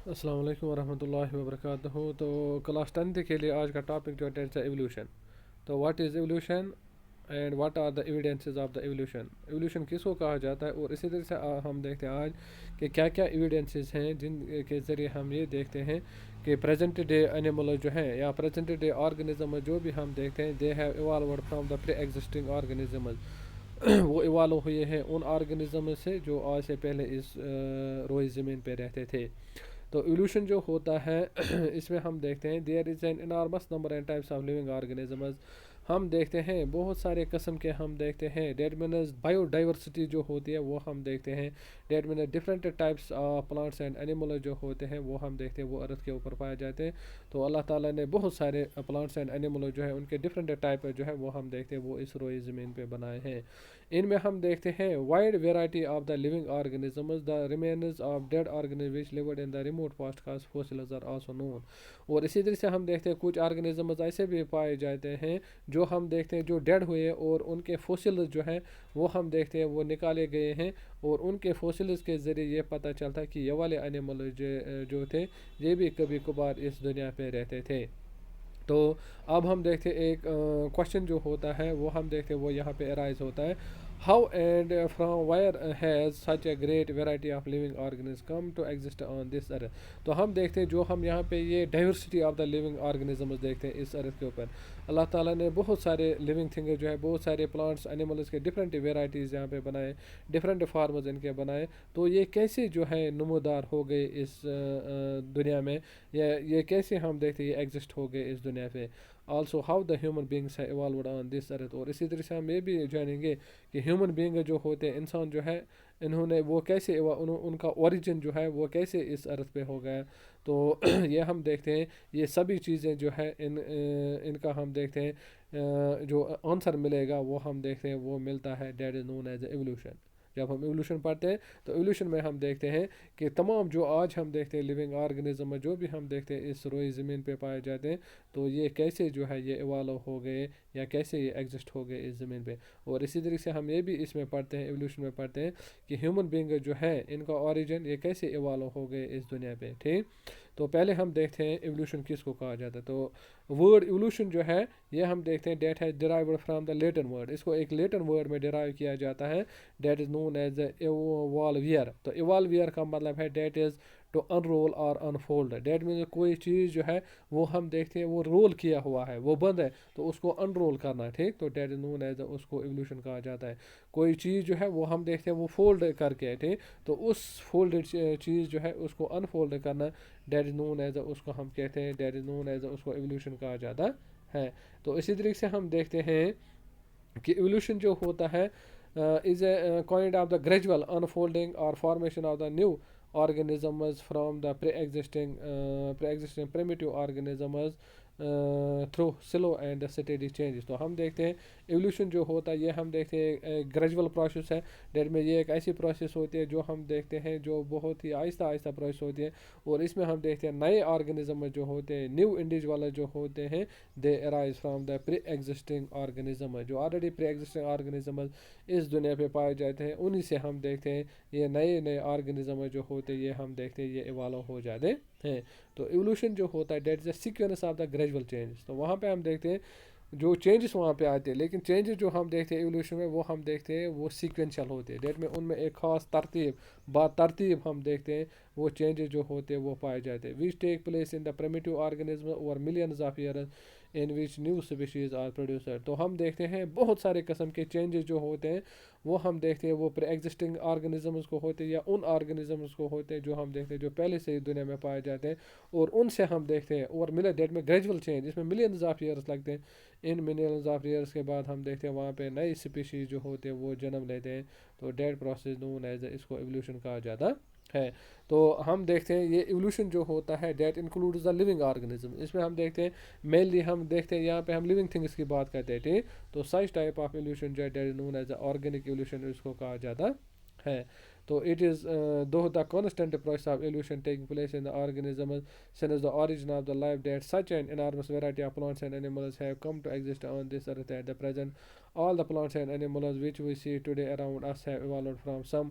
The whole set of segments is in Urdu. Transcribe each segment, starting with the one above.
السلام علیکم ورحمۃ اللہ وبرکاتہ. تو کلاس 10 کے لیے آج کا ٹاپک جو ہے ایولیوشن. تو what is evolution and what are the evidences of the evolution. Evolution کس کو کہا جاتا ہے اور اسی طرح سے ہم دیکھتے ہیں آج کہ کیا کیا ایویڈینسز ہیں جن کے ذریعے ہم یہ دیکھتے ہیں کہ پریزنٹ ڈے انیمل جو ہیں یا پریزنٹ ڈے آرگنزم جو بھی ہم دیکھتے ہیں they have evolved from the pre existing organisms. وہ ایوالو ہوئے ہیں ان آرگنزم سے جو آج سے پہلے اس روئے زمین پہ رہتے تھے. تو ایولیوشن جو ہوتا ہے اس میں ہم دیکھتے ہیں there is an enormous number and types of living organisms. ہم دیکھتے ہیں بہت سارے قسم کے ہم دیکھتے ہیں. دیٹ مینز بایو ڈائیورسٹی جو ہوتی ہے وہ ہم دیکھتے ہیں. That means different types of plants and animal جو ہوتے ہیں وہ ہم دیکھتے ہیں وہ ارتھ کے اوپر پائے جاتے ہیں. تو اللہ تعالیٰ نے بہت سارے پلانٹس اینڈ اینیمل جو ہیں ان کے ڈفرینٹ ٹائپ جو ہے وہ ہم دیکھتے ہیں وہ اس روئے زمین پہ بنائے ہیں. ان میں ہم دیکھتے ہیں wide variety of the living organisms the remains of dead organism which lived in the remote past cause fossils are also known. اور اسی طرح سے ہم دیکھتے ہیں کچھ آرگنزمز ایسے بھی پائے جاتے ہیں جو ہم دیکھتے ہیں جو ڈیڈ ہوئے اور ان کے فوسلز جو ہیں وہ ہم دیکھتے ہیں وہ نکالے گئے ہیں. اور ان کے فوسلز کے ذریعے یہ پتہ چلتا ہے کہ یہ والے انیمل جو تھے یہ بھی کبھی کبھار اس دنیا پہ رہتے تھے. تو اب ہم دیکھتے ایک کوشچن جو ہوتا ہے وہ ہم دیکھتے وہ یہاں پہ ارائز ہوتا ہے. How and from where has such a great variety of living organisms come to exist on this earth. تو ہم دیکھتے ہیں جو ہم یہاں پہ یہ diversity of the living organisms دیکھتے ہیں اس ارتھ کے اوپر. اللہ تعالیٰ نے بہت سارے لیونگ تھنگز جو ہے بہت سارے پلانٹس اینیملز کے ڈفرینٹ ویرائٹیز یہاں پہ بنائے, ڈفرینٹ فارمز ان کے بنائے. تو یہ کیسے جو ہے نمودار ہو گئے اس دنیا میں, یا یہ کیسے ہم دیکھتے ہیں یہ ایگزسٹ ہو گئے اس دنیا پہ. Also how the human beings ہے ایوالوڈ آن دس ارتھ. اور اسی طرح سے ہم یہ بھی جانیں گے کہ ہیومن بینگ جو ہوتے ہیں انسان جو ہے انہوں نے وہ کیسے ان کا اوریجن جو ہے وہ کیسے اس ارتھ پہ ہو گیا. تو یہ ہم دیکھتے ہیں یہ سبھی چیزیں جو ہے ان کا ہم دیکھتے ہیں جو آنسر ملے گا وہ ہم دیکھتے ہیں وہ ملتا ہے that is known as a evolution. جب ہم ایولیوشن پڑھتے ہیں تو ایولیوشن میں ہم دیکھتے ہیں کہ تمام جو آج ہم دیکھتے ہیں لیونگ آرگنزم جو بھی ہم دیکھتے ہیں اس روئی زمین پہ پائے جاتے ہیں تو یہ کیسے جو ہے یہ ایوالو ہو گئے یا کیسے یہ ایگزسٹ ہو گئے اس زمین پہ. اور اسی طریقے سے ہم یہ بھی اس میں پڑھتے ہیں ایولیوشن میں پڑھتے ہیں کہ ہیومن بینگ جو ہے ان کا اوریجن یہ کیسے ایوالو ہو گئے اس دنیا پہ. ٹھیک, تو پہلے ہم دیکھتے ہیں ایولیوشن کس کو کہا جاتا ہے. تو ورڈ ایولیوشن جو ہے یہ ہم دیکھتے ہیں that has derived from the Latin word. اس کو ایک لیٹن ورڈ میں ڈرائیو کیا جاتا ہے دیٹ از نون ایز ایوالویئر. تو ایوالویئر کا مطلب ہے دیٹ از ٹو انرول اور انفولڈ. دیٹ مینس کوئی چیز جو ہے وہ ہم دیکھتے ہیں وہ رول کیا ہوا ہے وہ بند ہے تو اس کو انرول کرنا ہے. ٹھیک, تو دیٹ از نون ایز اس کو ایولیوشن کہا جاتا ہے. کوئی چیز جو ہے وہ ہم دیکھتے ہیں وہ فولڈ کر کے. ٹھیک, تو اس فولڈڈ چیز جو ہے اس کو انفولڈ کرنا دیٹ از نون ایز اس کو ہم کہتے ہیں دیٹ از نون ایز اس کو ایولیوشن کہا جاتا ہے. تو اسی طریقے سے ہم دیکھتے ہیں کہ ایولیوشن جو ہوتا ہے is a kind of the gradual unfolding or formation of the new organisms from the pre-existing primitive organisms through slow and steady changes. تو ہم دیکھتے ہیں ایولیوشن جو ہوتا ہے یہ ہم دیکھتے ہیں گریجول پروسیس ہے. دیٹ میں یہ ایک ایسی پروسیس ہوتی ہے جو ہم دیکھتے ہیں جو بہت ہی آہستہ آہستہ پروسیس ہوتی ہے. اور اس میں ہم دیکھتے ہیں نئے آرگنزم جو ہوتے ہیں نیو انڈیویجول جو ہوتے ہیں they arise from the pre existing organism. جو آلریڈی پری ایگزسٹنگ آرگنزم اس دنیا پہ پائے جاتے ہیں انہی سے ہم دیکھتے ہیں یہ نئے نئے آرگنزم جو ہوتے ہیں یہ ہم دیکھتے ہیں یہ ایوالو ہو جاتے ہیں. تو ایولیوشن جو ہوتا ہے that is a sequence of the gradual changes. تو وہاں پہ ہم دیکھتے ہیں جو چینجز وہاں پہ آتے ہیں لیکن چینجز جو ہم دیکھتے ہیں ایولیوشن میں وہ ہم دیکھتے ہیں وہ سیکوینشل ہوتے ہیں. ڈیٹ میں ان میں ایک خاص ترتیب ہم دیکھتے ہیں وہ چینجز جو ہوتے ہیں وہ پائے جاتے ہیں which take place in the primitive organism over millions of years in which new species are produced. تو ہم دیکھتے ہیں بہت سارے قسم کے چینجز جو ہوتے ہیں وہ ہم دیکھتے ہیں وہ پری ایگزسٹنگ آرگنزمز کو ہوتے ہیں یا ان آرگنزمز کو ہوتے ہیں جو ہم دیکھتے ہیں جو پہلے سے ہی دنیا میں پائے جاتے ہیں. اور ان سے ہم دیکھتے ہیں اور دیٹ میں گریجول چینج اس میں ملینز آف ایئرس لگتے ہیں. ان ملینز آف ایئرس کے بعد ہم دیکھتے ہیں وہاں پہ نئی اسپیشیز جو ہوتے ہیں وہ جنم لیتے ہیں. تو ڈیٹ پروسیس نون ایز اس کو ایولیوشن کہا جاتا ہے. تو ہم دیکھتے ہیں یہ ایولیوشن جو ہوتا ہے that includes the living organism. اس میں ہم دیکھتے ہیں مینلی ہم دیکھتے ہیں یہاں پہ ہم لیونگ تھنگس کی بات کرتے ہیں. ٹھیک, تو سچ ٹائپ آف ایولیوشن جو ہے that is known as organic evolution اس کو کہا جاتا ہے. تو it is though the constant process of evolution taking place in the organisms since the origin of the life that such an enormous variety of plants and animals have come to exist on this earth at the present. All the plants and animals which we see today around us have evolved from some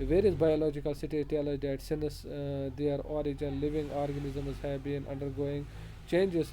Various biological studies tell us that since their origin, living organisms have been undergoing changes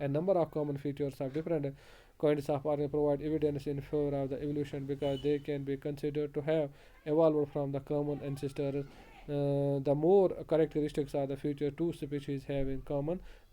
A number of common features of different kinds of organisms provide evidence in favor of the evolution because they can be considered to have evolved from the common ancestors. The more characteristics of the future two species have in common,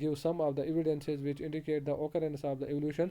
give some of the evidences which indicate the occurrence of the evolution.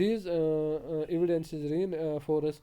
These evidences reinforce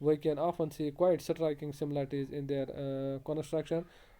we can often see quite striking similarities in their construction.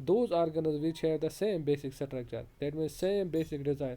those organs which have the same basic structure, that means same basic design.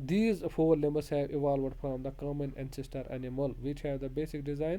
these four limbs have evolved from the common ancestor animal which have the basic design।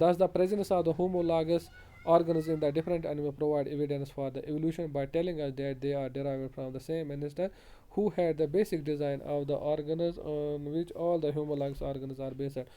thus the presence of the homologous organs in the different animal provide evidence for the evolution by telling us that they are derived from the same ancestor who had the basic design of the organs on which all the homologous organs are based।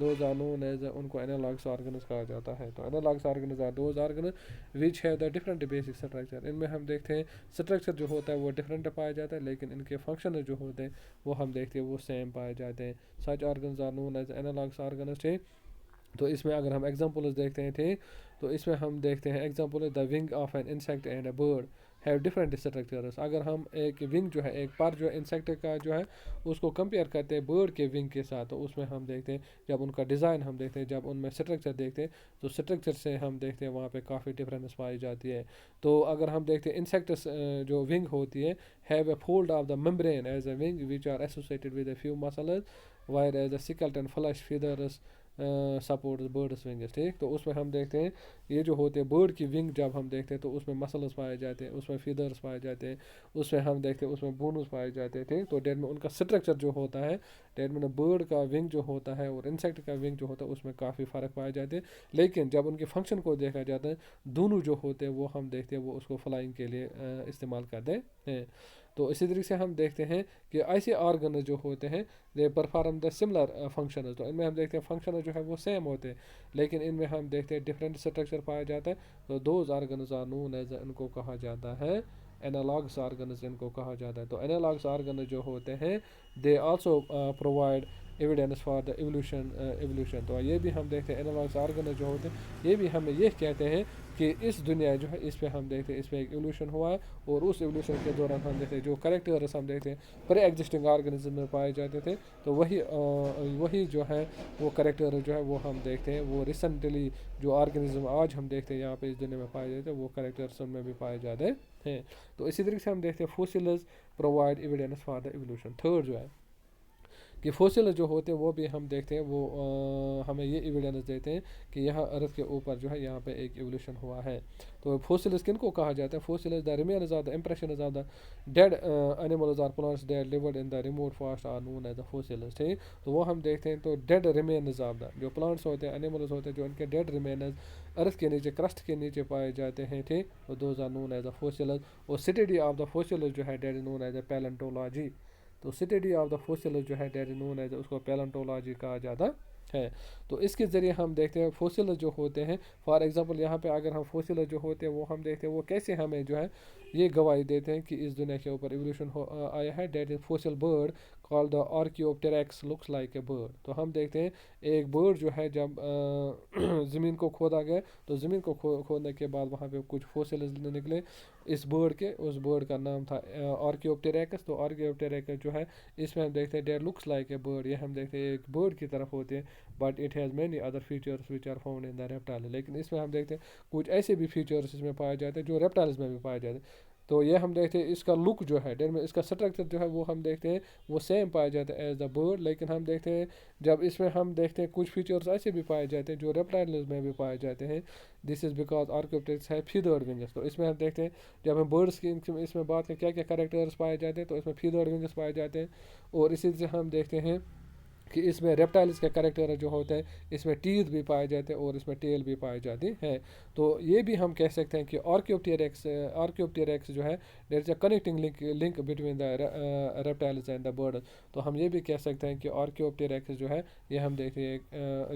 Those are known as ان کو انالاگس آرگنز کہا جاتا ہے. تو analogous organs are those organs which have the different basic structure. ان میں ہم دیکھتے ہیں اسٹرکچر جو ہوتا ہے وہ ڈفرینٹ پایا جاتا ہے لیکن ان کے فنکشن جو ہوتے ہیں وہ ہم دیکھتے ہیں وہ سیم پائے جاتے ہیں. Such organs are known as analogous organs تھے. تو اس میں اگر ہم ایگزامپلز دیکھتے ہیں ٹھیک تو اس میں ہم دیکھتے ہیں example the wing of an insect and a bird have different structures. اگر ہم ایک ونگ جو ہے ایک پر جو انسیکٹ کا جو ہے اس کو کمپیئر کرتے ہیں برڈ کے ونگ کے ساتھ تو اس میں ہم دیکھتے ہیں جب ان کا ڈیزائن ہم دیکھتے ہیں جب ان میں اسٹرکچر دیکھتے ہیں تو اسٹرکچر سے ہم دیکھتے ہیں وہاں پہ کافی ڈفرینس پائی جاتی ہے. تو اگر ہم دیکھتے ہیں انسیکٹس جو ونگ ہوتی ہے have a fold of the membrane as a wing which are associated with a few muscles whereas a skeleton flesh feathers supports birds wings. ٹھیک تو اس میں ہم دیکھتے ہیں یہ جو ہوتے ہیں برڈ کی ونگ جب ہم دیکھتے ہیں تو اس میں مسلز پائے جاتے ہیں اس میں فیدرس پائے جاتے ہیں اس میں ہم دیکھتے ہیں اس میں بونز پائے جاتے ہیں. ٹھیک تو ڈیٹ میں ان کا اسٹرکچر جو ہوتا ہے ڈیٹ میں برڈ کا ونگ جو ہوتا ہے اور انسیکٹ کا ونگ جو ہوتا ہے اس میں کافی فرق پائے جاتے ہیں لیکن جب ان کے فنکشن کو دیکھا جاتا ہے دونوں جو ہوتے ہیں وہ ہم دیکھتے ہیں وہ اس کو فلائنگ کے لیے استعمال کرتے ہیں. تو اسی طریقے سے ہم دیکھتے ہیں کہ ایسے آرگنز جو ہوتے ہیں they perform the similar functions. تو ان میں ہم دیکھتے ہیں فنکشنز جو ہے وہ سیم ہوتے ہیں لیکن ان میں ہم دیکھتے ہیں ڈفرینٹ اسٹرکچر پایا جاتا ہے. تو those organs are known as ان کو کہا جاتا ہے انالاگس آرگنز ان کو کہا جاتا ہے. تو انالاگس آرگنز جو ہوتے ہیں they also provide evidence for the evolution. تو یہ بھی ہم دیکھتے ہیں انالاگس آرگنز جو ہوتے ہیں یہ بھی ہمیں یہ کہتے ہیں کہ اس دنیا جو ہے اس پہ ہم دیکھتے ہیں اس پہ ایک ایولیوشن ہوا ہے اور اس ایولیوشن کے دوران ہم دیکھتے ہیں جو کریکٹرز ہم دیکھتے ہیں پری ایگزسٹنگ آرگنزم میں پائے جاتے تھے تو وہی جو ہے وہ کریکٹر جو ہے وہ ہم دیکھتے ہیں وہ ریسنٹلی جو آرگنزم آج ہم دیکھتے ہیں یہاں پہ اس دنیا میں پائے جاتے ہیں وہ کریکٹرس میں بھی پائے جاتے ہیں. تو اسی طریقے سے ہم دیکھتے ہیں fossils provide evidence for the evolution. Third جو ہے کہ فوسلز جو ہوتے ہیں وہ بھی ہم دیکھتے ہیں وہ ہمیں یہ ایویڈینس دیتے ہیں کہ یہاں ارتھ کے اوپر جو ہے یہاں پہ ایک ایولیوشن ہوا ہے. تو فوسلز کن کو کہا جاتا ہے fossils the remains of the impressions of the dead animals or plants that lived in the remote past are known as the fossils. ٹھیک تو وہ ہم دیکھتے ہیں تو ڈیڈ ریمینز آف دا جو پلانٹس ہوتے ہیں اینیملز ہوتے ہیں جو ان کے ڈیڈ ریمینز ارتھ کے نیچے کرسٹ کے نیچے پائے جاتے ہیں. ٹھیک تو those are known as the fossils. اور اسٹڈی آف دا فوسلز جو ہے دیٹ از نون ایز اے پیلنٹولوجی. تو اسٹڈی آف دا فوسلز جو ہے دیٹ از نون ایز اس کو پیلنٹولوجی کہا جاتا ہے. تو اس کے ذریعے ہم دیکھتے ہیں فوسلز جو ہوتے ہیں فار ایگزامپل یہاں پہ اگر ہم فوسلز جو ہوتے ہیں وہ ہم دیکھتے ہیں وہ کیسے ہمیں جو ہے یہ گواہی دیتے ہیں کہ اس دنیا کے اوپر ایولیوشن آیا ہے. That is fossil bird call the archaeopteryx looks like a bird. تو ہم دیکھتے ہیں ایک برڈ جو ہے جب زمین کو کھودا گیا تو زمین کو کھودنے کے بعد وہاں پہ کچھ فوسلز نکلے اس برڈ کے. اس برڈ کا نام تھا آرکیوپٹیریکس. تو آرکیوپٹیریکس جو ہے اس میں ہم دیکھتے ہیں that looks like a bird. یہ ہم دیکھتے ہیں ایک برڈ کی طرف ہوتے ہیں but it has many other features which are found in the reptile. لیکن اس میں ہم دیکھتے ہیں کچھ ایسے بھی فیچرس اس میں پائے جاتے ہیں جو ریپٹائلز میں بھی پائے جاتے ہیں. تو یہ ہم دیکھتے ہیں اس کا لک جو ہے ڈیٹ میں اس کا اسٹرکچر جو ہے وہ ہم دیکھتے ہیں وہ سیم پایا جاتا ہے ایز دا برڈ. لیکن ہم دیکھتے ہیں جب اس میں ہم دیکھتے ہیں کچھ فیچرس ایسے بھی پائے جاتے ہیں جو ریپٹائلز میں بھی پائے جاتے ہیں. دس از بیکاز آرکیوپٹیرکس ہے فیدرڈ ونگز. تو اس میں ہم دیکھتے ہیں جب ہم برڈس کی اس میں بات کریں کیا کیا کریکٹرز پائے جاتے ہیں تو اس میں فیدرڈ ونگز پائے جاتے ہیں. اور اسی سے ہم دیکھتے ہیں کہ اس میں ریپٹائلز کے کریکٹر جو ہوتے ہیں اس میں ٹیتھ بھی پائے جاتے ہیں اور اس میں ٹیل بھی پائے جاتی ہیں. تو یہ بھی ہم کہہ سکتے ہیں کہ آرکیوپٹیرکس جو ہے there is a connecting link between the reptiles and the birds. تو ہم یہ بھی کہہ سکتے ہیں کہ آرکیوپٹیرکس جو ہے یہ ہم دیکھتے ہیں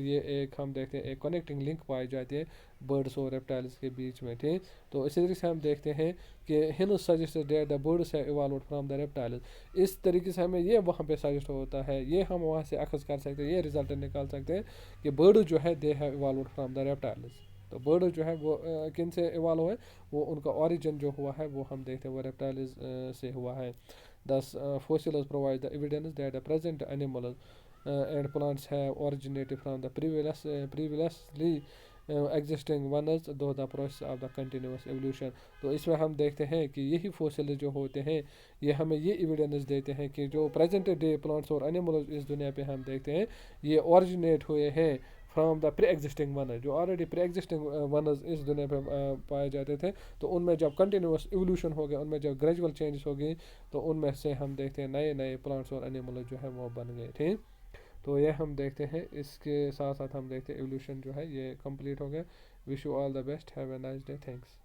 یہ ایک ہم دیکھتے ہیں ایک کنیکٹنگ لنک پائی جاتی ہے برڈس اور ریپٹائلز کے بیچ میں. ٹھیک تو اسی طریقے سے ہم دیکھتے ہیں کہ hence suggest that the birds have evolved from the reptiles. اس طریقے سے ہمیں یہ وہاں پہ سجسٹ ہوتا ہے یہ ہم وہاں سے اخذ کر سکتے ہیں یہ رزلٹ نکال سکتے ہیں کہ برڈ جو ہے دے have evolved from the reptiles. تو برڈ جو ہے وہ کن سے ایوالو ہے وہ ان کا اوریجن جو ہوا ہے وہ ہم دیکھتے ہیں وہ ریپٹائلز سے ہوا ہے. Thus fossils provide the evidence that the present animals and plants have originated from the previously existing ones though the process of the continuous evolution. تو اس میں ہم دیکھتے ہیں کہ یہی فوسل جو ہوتے ہیں یہ ہمیں یہ ایویڈنس دیتے ہیں کہ جو پریزنٹ ڈے پلانٹس اور اینیملز اس دنیا پہ ہم دیکھتے ہیں یہ اوریجنیٹ ہوئے ہیں from the pre existing ones. جو آلریڈی پری ایگزسٹنگ ونز اس دنیا پہ پائے جاتے تھے تو ان میں جب کنٹینیوس ایولیوشن ہو گیا ان میں جب گریجول چینجز ہو گئی تو ان میں سے ہم دیکھتے ہیں نئے نئے پلانٹس اور اینیملز جو ہے وہ بن گئے. ٹھیک تو یہ ہم دیکھتے ہیں اس کے ساتھ ساتھ ہم دیکھتے ہیں ایولیوشن جو ہے یہ کمپلیٹ ہو گیا. Wish you all the best. Have a nice day. Thanks.